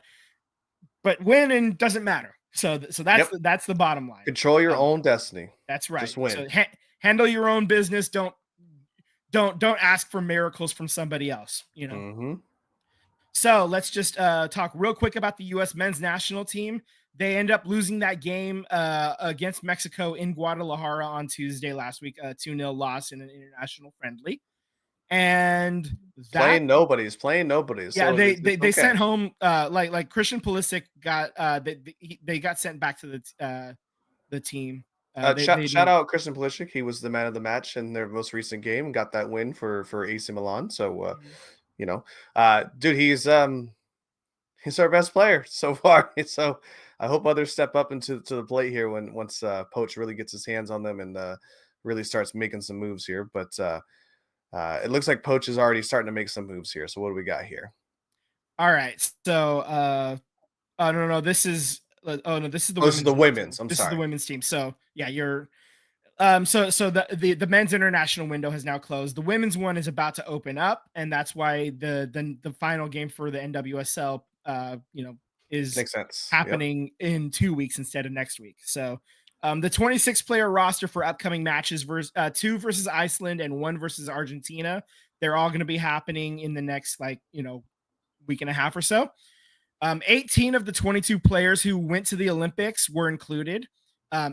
winning doesn't matter. So that's the bottom line. Control your own destiny. That's right. Just win. So handle your own business. Don't ask for miracles from somebody else. Mm-hmm. So let's just talk real quick about the U.S. men's national team. They end up losing that game against Mexico in Guadalajara on Tuesday last week, a 2-0 loss in an international friendly. And playing nobodies. Yeah, So they sent home like Christian Pulisic got they got sent back to the team. Shout out Christian Pulisic. He was the man of the match in their most recent game and got that win for AC Milan. So dude, he's our best player so far. So I hope others step up into the plate here once Poach really gets his hands on them and really starts making some moves here. But it looks like Poach is already starting to make some moves here. So what do we got here? All right. So no, this is this is the women's. The women's. This is the women's team. So yeah, you're so the men's international window has now closed. The women's one is about to open up, and that's why the final game for the NWSL is Makes sense. happening in 2 weeks instead of next week. So the 26 player roster for upcoming matches 2 versus Iceland and 1 versus Argentina. They're all going to be happening in the next week and a half or so. 18 of the 22 players who went to the Olympics were included.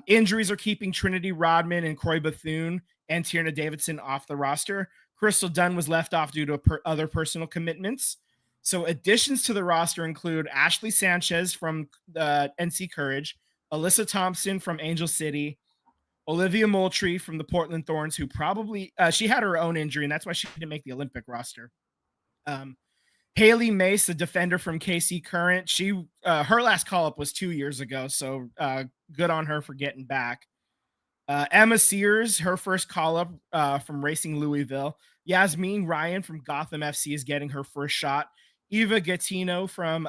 Injuries are keeping Trinity Rodman and Croy Bethune and Tierna Davidson off the roster. Crystal Dunn was left off due to other personal commitments. So additions to the roster include Ashley Sanchez from NC Courage, Alyssa Thompson from Angel City, Olivia Moultrie from the Portland Thorns, who probably she had her own injury, and that's why she didn't make the Olympic roster. Haley Mace, the defender from KC Current, she her last call-up was 2 years ago, so good on her for getting back. Emma Sears, her first call-up from Racing Louisville. Yasmin Ryan from Gotham FC is getting her first shot. Eva Gattino from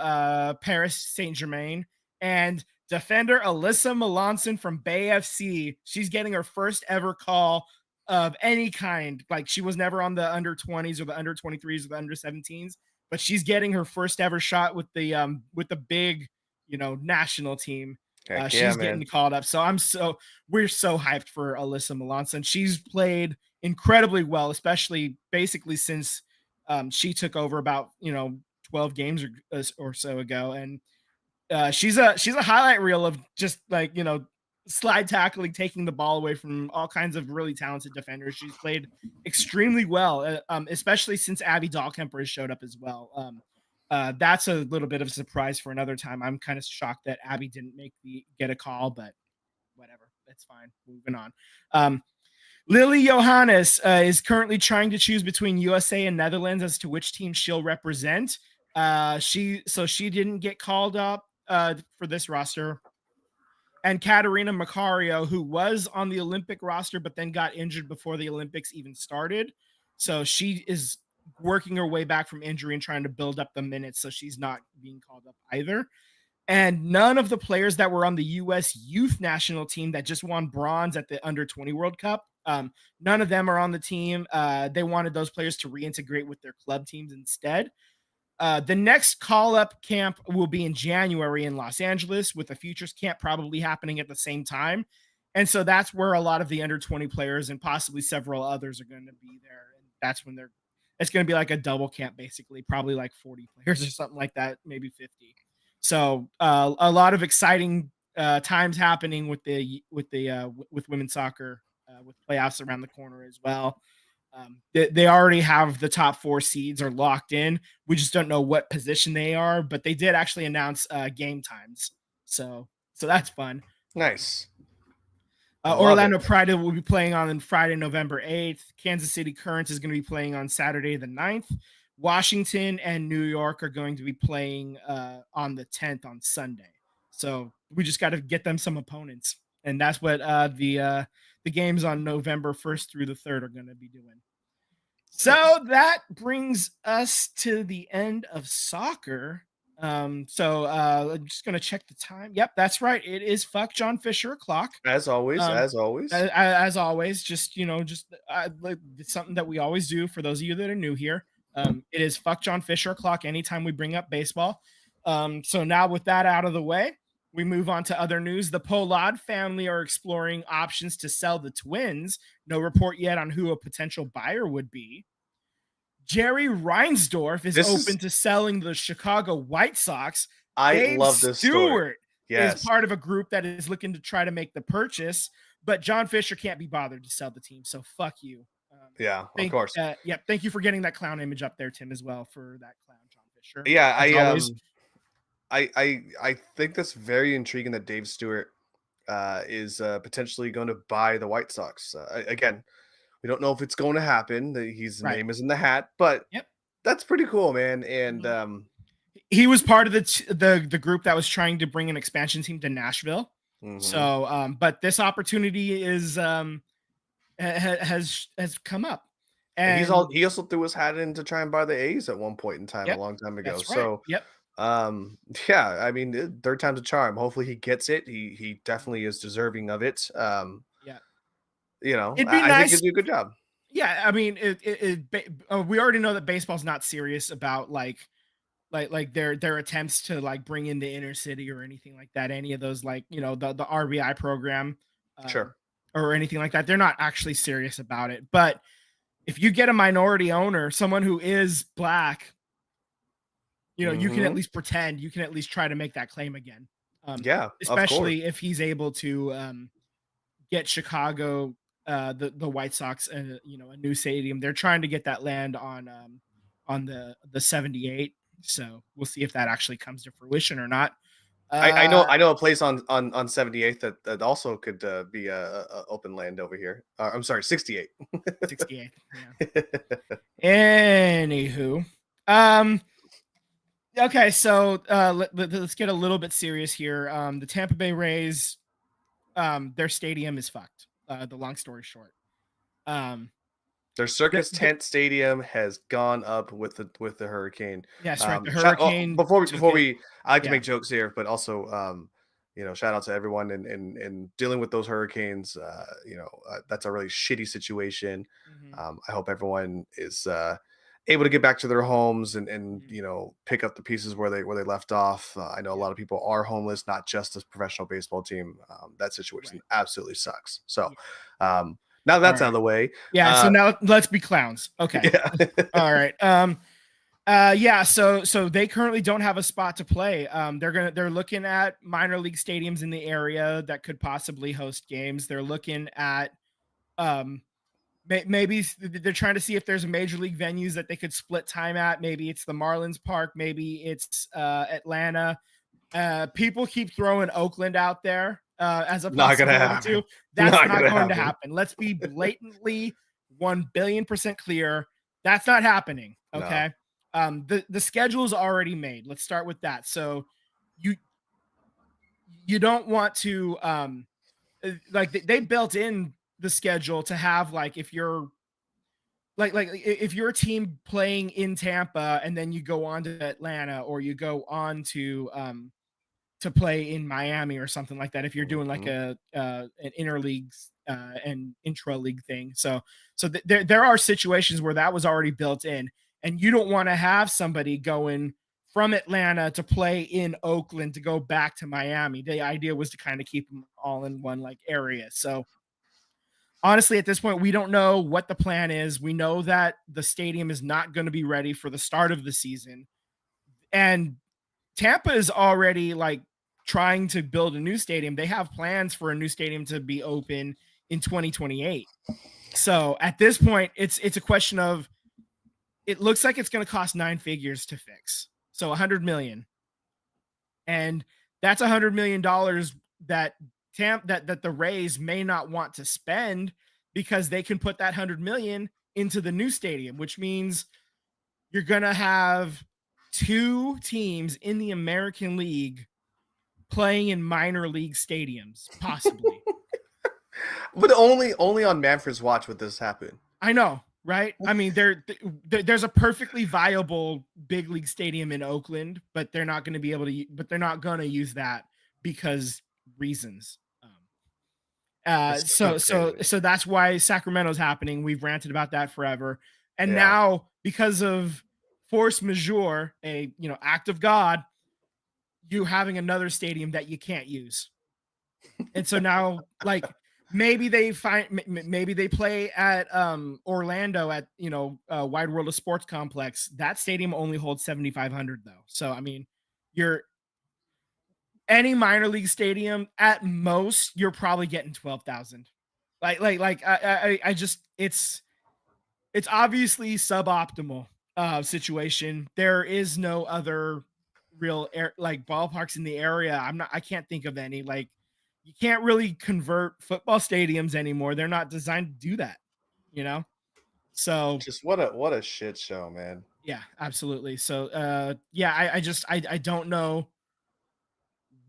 Paris Saint-Germain. And defender Alyssa Melanson from Bay FC. She's getting her first ever call of any kind. Like, she was never on the under 20s or the under 23s or the under 17s, but she's getting her first ever shot with the big, national team. She's getting called up. So we're so hyped for Alyssa Melanson. She's played incredibly well, especially basically since she took over about 12 games or so ago, and she's a highlight reel of just slide tackling, taking the ball away from all kinds of really talented defenders. She's played extremely well, especially since Abby Dahlkemper has showed up as well. That's a little bit of a surprise for another time. I'm kind of shocked that Abby didn't get a call, but whatever, that's fine. Moving on. Lily Johannes is currently trying to choose between USA and Netherlands as to which team she'll represent. She didn't get called up for this roster. And Katerina Macario, who was on the Olympic roster but then got injured before the Olympics even started. So she is working her way back from injury and trying to build up the minutes, so she's not being called up either. And none of the players that were on the U.S. youth national team that just won bronze at the Under-20 World Cup, none of them are on the team. They wanted those players to reintegrate with their club teams instead. The next call-up camp will be in January in Los Angeles, with the Futures Camp probably happening at the same time. And so that's where a lot of the Under-20 players and possibly several others are going to be there. And that's when they're It's going to be like a double camp, basically, probably like 40 players or something like that, maybe 50. So a lot of exciting times happening with with women's soccer, with playoffs around the corner as well. They already have the top 4 seeds are locked in. We just don't know what position they are, but they did actually announce game times. So that's fun. Nice. Love Orlando it. Pride will be playing on Friday, November 8th. Kansas City Currents is going to be playing on Saturday, the 9th. Washington and New York are going to be playing on the 10th on Sunday. So we just got to get them some opponents. And that's what the games on November 1st through the 3rd are going to be doing. So that brings us to the end of soccer. I'm just gonna check the time. Yep, that's right. It is fuck John Fisher o'clock. As always, As always, just it's something that we always do for those of you that are new here. It is fuck John Fisher o'clock anytime we bring up baseball. So now with that out of the way, we move on to other news. The Pollard family are exploring options to sell the Twins. No report yet on who a potential buyer would be. Jerry Reinsdorf is open to selling the Chicago White Sox. I love this story. Is part of a group that is looking to try to make the purchase, but John Fisher can't be bothered to sell the team. So fuck you. Of course. Thank you for getting that clown image up there, Tim, as well, for that clown John Fisher. Yeah, I think that's very intriguing that Dave Stewart is potentially going to buy the White Sox. Again, we don't know if it's going to happen. His name is in the hat, but that's pretty cool, man. And he was part of the group that was trying to bring an expansion team to Nashville. So, but this opportunity is has come up, and he also threw his hat in to try and buy the A's at one point in time, a long time ago. That's right. So, yeah, I mean, third time's a charm. Hopefully, he gets it. He definitely is deserving of it. You know, it'd be nice. I think he'd do a good job. Yeah, I mean, we already know that baseball's not serious about like their attempts to like bring in the inner city or anything like that. Any of those, like, you know, the RBI program, sure, or anything like that. They're not actually serious about it. But if you get a minority owner, someone who is black, you know, you can at least pretend, you can at least try to make that claim again. Especially if he's able to get Chicago, the White Sox, you know, a new stadium. They're trying to get that land on the 78. So we'll see if that actually comes to fruition or not. I know a place on 78th that also could be a open land over here. I'm sorry, 68. 68. Yeah. Anywho, okay, so let's get a little bit serious here. The Tampa Bay Rays, their stadium is fucked. The long story short, their circus tent stadium has gone up with the hurricane. Yes, right. The hurricane. Before we, I like to make jokes here, but also, you know, shout out to everyone in dealing with those hurricanes. You know, that's a really shitty situation. I hope everyone is able to get back to their homes and you know, pick up the pieces where they left off. I know a lot of people are homeless, not just this professional baseball team. That situation absolutely sucks. So, now that's out of the way. Yeah. So now let's be clowns. Okay. Yeah. All right. So they currently don't have a spot to play. They're looking at minor league stadiums in the area that could possibly host games. They're looking at, maybe they're trying to see if there's major league venues that they could split time at. Maybe it's the Marlins Park. Maybe it's Atlanta. People keep throwing Oakland out there as a possibility too. That's not going to happen. Let's be blatantly 1 billion% clear. That's not happening. Okay. No. The schedule is already made. Let's start with that. So you don't want to like they built in the schedule to have, like, if you're if you're a team playing in Tampa and then you go on to Atlanta, or you go on to play in Miami or something like that, if you're doing like an interleague and intra-league thing. So there are situations where that was already built in, and you don't want to have somebody going from Atlanta to play in Oakland to go back to Miami. The idea was to kind of keep them all in one like area. So honestly, at this point, we don't know what the plan is. We know that the stadium is not going to be ready for the start of the season. And Tampa is already like trying to build a new stadium. They have plans for a new stadium to be open in 2028. So at this point, it's a question of, it looks like it's going to cost 9 figures to fix. So 100 million. And that's $100 million that that the Rays may not want to spend, because they can put that 100 million into the new stadium, which means you're going to have 2 teams in the American League playing in minor league stadiums, possibly. But only on Manfred's watch would this happen. I know, right? I mean, there's a perfectly viable big league stadium in Oakland, but they're not going to be able to. But they're not going to use that because reasons. So that's why Sacramento's happening. We've ranted about that forever, and now because of force majeure, a act of God, you having another stadium that you can't use, and so now like. Maybe they play at Orlando at Wide World of Sports Complex. That stadium only holds 7,500 though. So I mean, any minor league stadium at most you're probably getting 12,000. I just it's obviously suboptimal situation. There is no other real ballparks in the area. I can't think of any. Like, you can't really convert football stadiums anymore. They're not designed to do that, So just what a shit show, man. Yeah, absolutely. So I don't know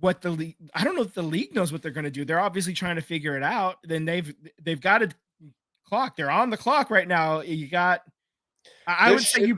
what the league. I don't know if the league knows what they're going to do. They're obviously trying to figure it out. Then they've got a clock. They're on the clock right now. You got. I would say you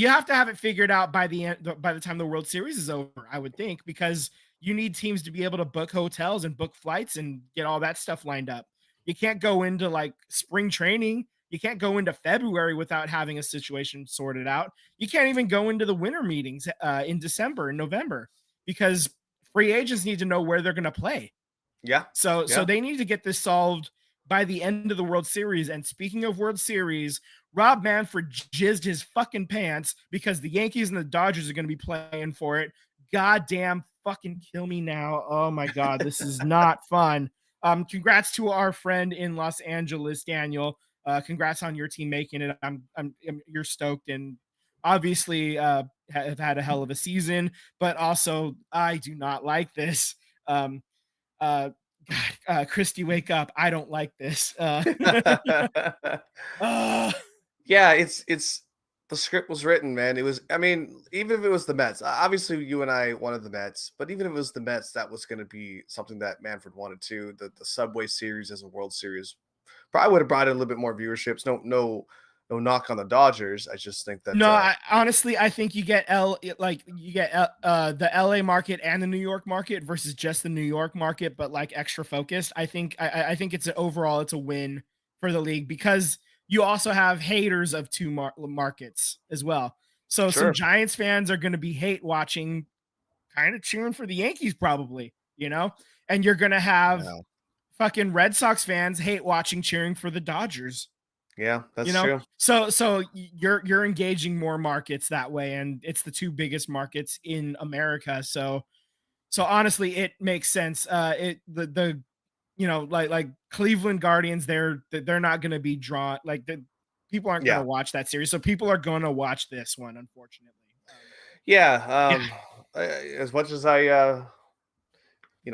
have to have it figured out by the time the World Series is over, I would think, because you need teams to be able to book hotels and book flights and get all that stuff lined up. You can't go into like spring training. You can't go into February without having a situation sorted out. You can't even go into the winter meetings in December and November, because free agents need to know where they're going to play. Yeah. So they need to get this solved by the end of the World Series. And speaking of World Series, Rob Manfred jizzed his fucking pants because the Yankees and the Dodgers are going to be playing for it. Goddamn, fucking kill me now. Oh my God, this is not fun. Congrats to our friend in Los Angeles, Daniel. Congrats on your team making it. You're stoked, and obviously have had a hell of a season, but also I do not like this. Christy, wake up. I don't like this. Yeah, it's the script was written, man. It was, I mean, even if it was the Mets, obviously you and I wanted the Mets, but even if it was the Mets, that was going to be something that Manfred wanted too. The Subway Series as a World Series probably would have brought in a little bit more viewerships. No knock on the Dodgers. I just think that honestly, I think you get the LA market and the New York market versus just the New York market, but like extra focused. I think it's overall it's a win for the league, because you also have haters of 2 markets as well. So some Giants fans are going to be hate watching, kind of cheering for the Yankees probably, and you're going to have fucking Red Sox fans hate watching, cheering for the Dodgers. Yeah, that's true. So you're engaging more markets that way, and it's the 2 biggest markets in America. So honestly, it makes sense. Like Cleveland Guardians, they're not going to be drawn. Like, the people aren't going to watch that series, so people are going to watch this one, unfortunately. As much as I, he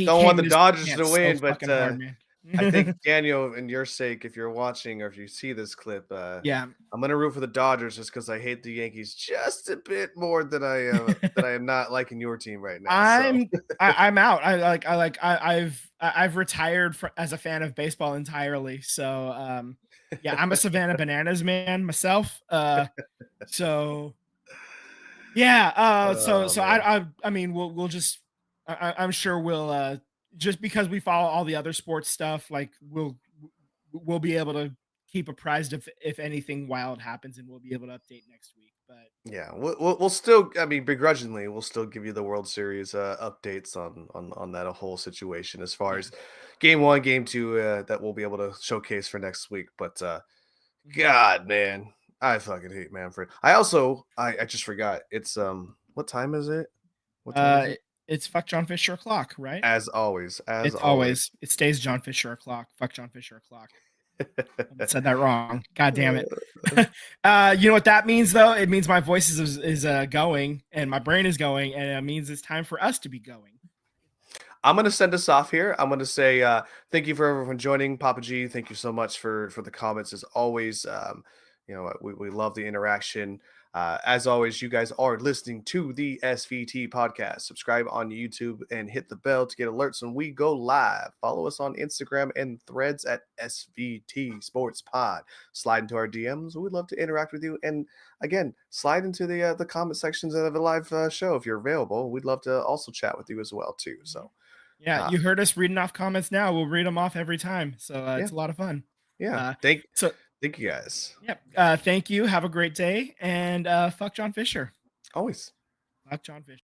don't want the Dodgers to win, but hard, I think, Daniel, in your sake, if you're watching or if you see this clip, I'm gonna root for the Dodgers just because I hate the Yankees just a bit more than I am not liking your team right now. I'm out. I've retired as a fan of baseball entirely. So I'm a Savannah Bananas man myself. I mean, we'll just I'm sure we'll just because we follow all the other sports stuff, like we'll be able to keep apprised if anything wild happens, and we'll be able to update next week. But we'll still, I mean, begrudgingly, we'll still give you the World Series updates on that whole situation as far as game 1, game 2 that we'll be able to showcase for next week. But God, man, I fucking hate Manfred. I just forgot. It's what time is it? What time is it? It's fuck John Fisher o'clock, right? As always, It's always it stays John Fisher o'clock. Fuck John Fisher o'clock. I said that wrong. God damn it. You know what that means though? It means my voice is going and my brain is going, and it means it's time for us to be going. I'm gonna send us off here. I'm gonna say thank you for everyone joining. Papa G, thank you so much for the comments as always. We love the interaction. As always, you guys are listening to the SVT podcast. Subscribe on YouTube and hit the bell to get alerts when we go live. Follow us on Instagram and Threads at SVT Sports Pod. Slide into our DMs. We'd love to interact with you. And again, slide into the comment sections of the live show if you're available. We'd love to also chat with you as well too. So yeah, you heard us reading off comments now. We'll read them off every time. So it's a lot of fun. Yeah. Thank you guys. Yep. Thank you. Have a great day. And fuck John Fisher. Always. Fuck John Fisher.